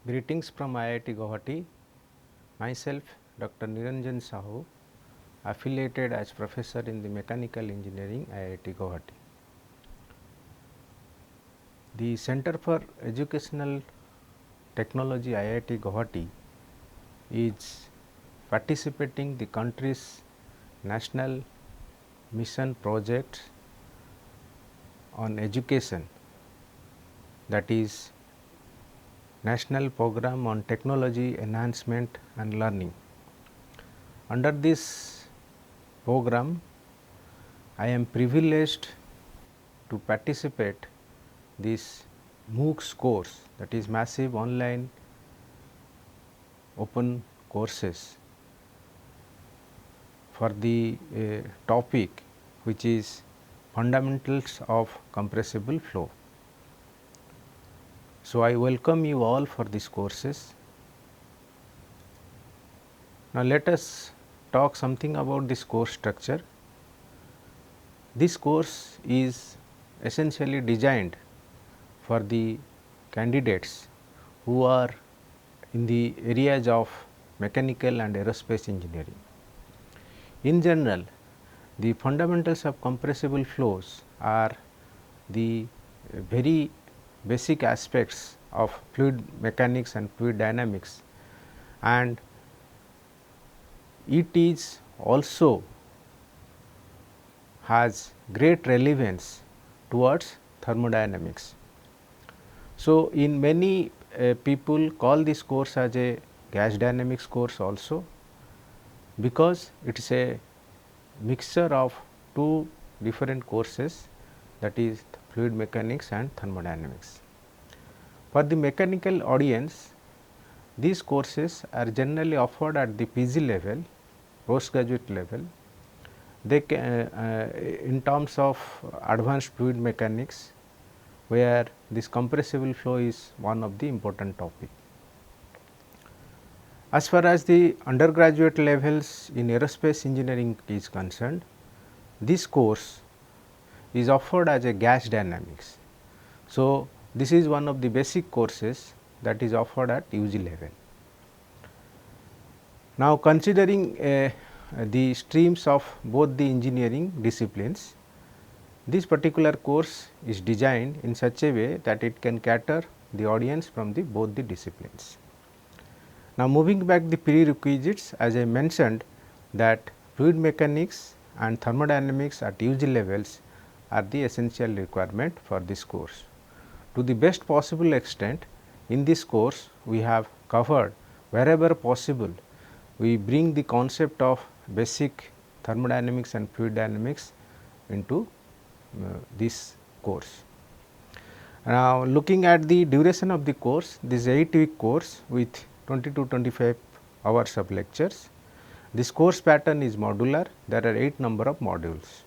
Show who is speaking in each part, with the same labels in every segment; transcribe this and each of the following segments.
Speaker 1: Greetings from IIT Guwahati. Myself, Dr. Niranjan Sahu, affiliated as Professor in the Mechanical Engineering, IIT Guwahati. The Center for Educational Technology, IIT Guwahati, is participating the country's national mission projects on education, that is National Program on Technology Enhancement and Learning. Under this program, I am privileged to participate this MOOCs course, that is massive online open courses for the topic which is fundamentals of compressible flow. So, I welcome you all for these courses. Now, let us talk something about this course structure. This course is essentially designed for the candidates who are in the areas of mechanical and aerospace engineering. In general, the fundamentals of compressible flows are the very basic aspects of fluid mechanics and fluid dynamics, and it is also has great relevance towards thermodynamics. So, in many people call this course as a gas dynamics course also, because it is a mixture of two different courses, that is fluid mechanics and thermodynamics. For the mechanical audience, these courses are generally offered at the PG level, postgraduate level. They can, in terms of advanced fluid mechanics, where this compressible flow is one of the important topic. As far as the undergraduate levels in aerospace engineering is concerned, this course is offered as a gas dynamics. So, this is one of the basic courses that is offered at UG level. Now, considering the streams of both the engineering disciplines, this particular course is designed in such a way that it can cater the audience from the both the disciplines. Now, moving back the prerequisites, as I mentioned that fluid mechanics and thermodynamics at UG levels are the essential requirement for this course. To the best possible extent, in this course we have covered wherever possible, we bring the concept of basic thermodynamics and fluid dynamics into this course. Now, looking at the duration of the course, this 8-week course with 20 to 25 hours of lectures. This course pattern is modular, there are 8 number of modules.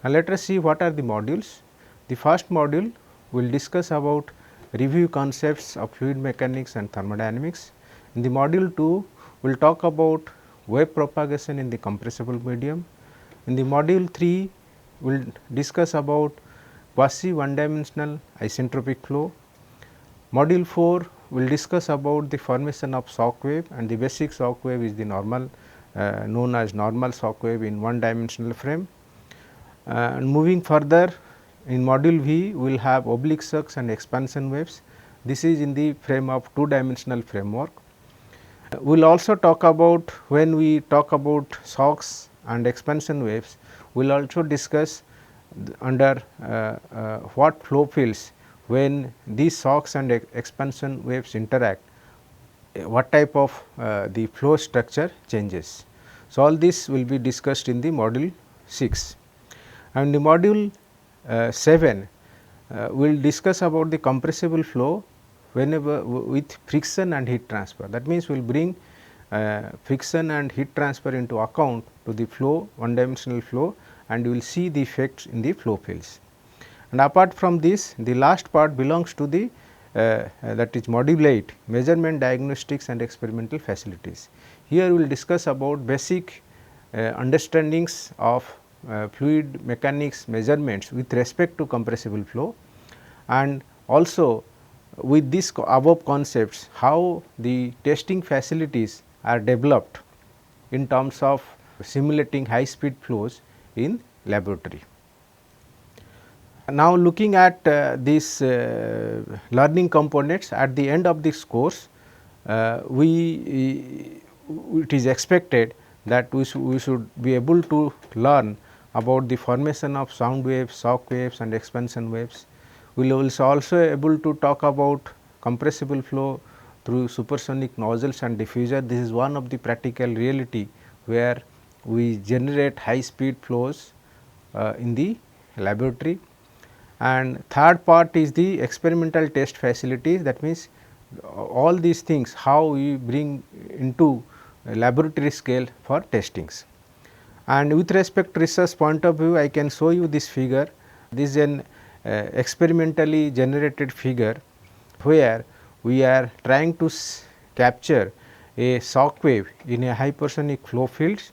Speaker 1: Now, let us see what are the modules. The first module will discuss about review concepts of fluid mechanics and thermodynamics. In the module 2, we will talk about wave propagation in the compressible medium. In the module 3, we will discuss about quasi one dimensional isentropic flow. Module 4 will discuss about the formation of shock wave, and the basic shock wave is the normal known as normal shock wave in one dimensional frame. And moving further, in module V we will have oblique shocks and expansion waves. This is in the frame of two dimensional framework. We will also talk about, when we talk about shocks and expansion waves, we will also discuss under what flow fields, when these shocks and expansion waves interact, what type of the flow structure changes. So, all this will be discussed in the module 6. And the module 7 we will discuss about the compressible flow whenever with friction and heat transfer. That means, we will bring friction and heat transfer into account to the flow, one dimensional flow, and you will see the effects in the flow fields. And apart from this, the last part belongs to the that is module 8, measurement, diagnostics and experimental facilities. Here we will discuss about basic understandings of fluid mechanics measurements with respect to compressible flow, and also with this above concepts how the testing facilities are developed in terms of simulating high speed flows in laboratory. Now, looking at these learning components at the end of this course, it is expected that we should be able to learn about the formation of sound waves, shock waves and expansion waves. We will also able to talk about compressible flow through supersonic nozzles and diffuser. This is one of the practical reality where we generate high speed flows in the laboratory. And third part is the experimental test facilities, that means all these things how we bring into laboratory scale for testings. And with respect to research point of view, I can show you this figure. This is an experimentally generated figure where we are trying to capture a shock wave in a hypersonic flow fields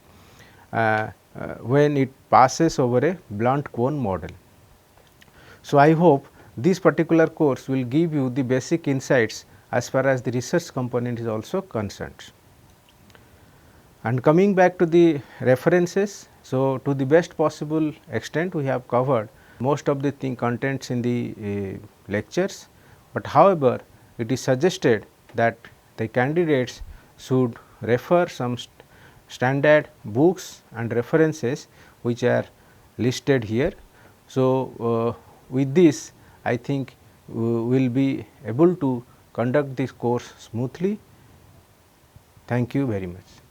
Speaker 1: when it passes over a blunt cone model. So, I hope this particular course will give you the basic insights as far as the research component is also concerned. And coming back to the references, so to the best possible extent we have covered most of the contents in the lectures, but however, it is suggested that the candidates should refer some standard books and references which are listed here. So, with this I think we will be able to conduct this course smoothly. Thank you very much.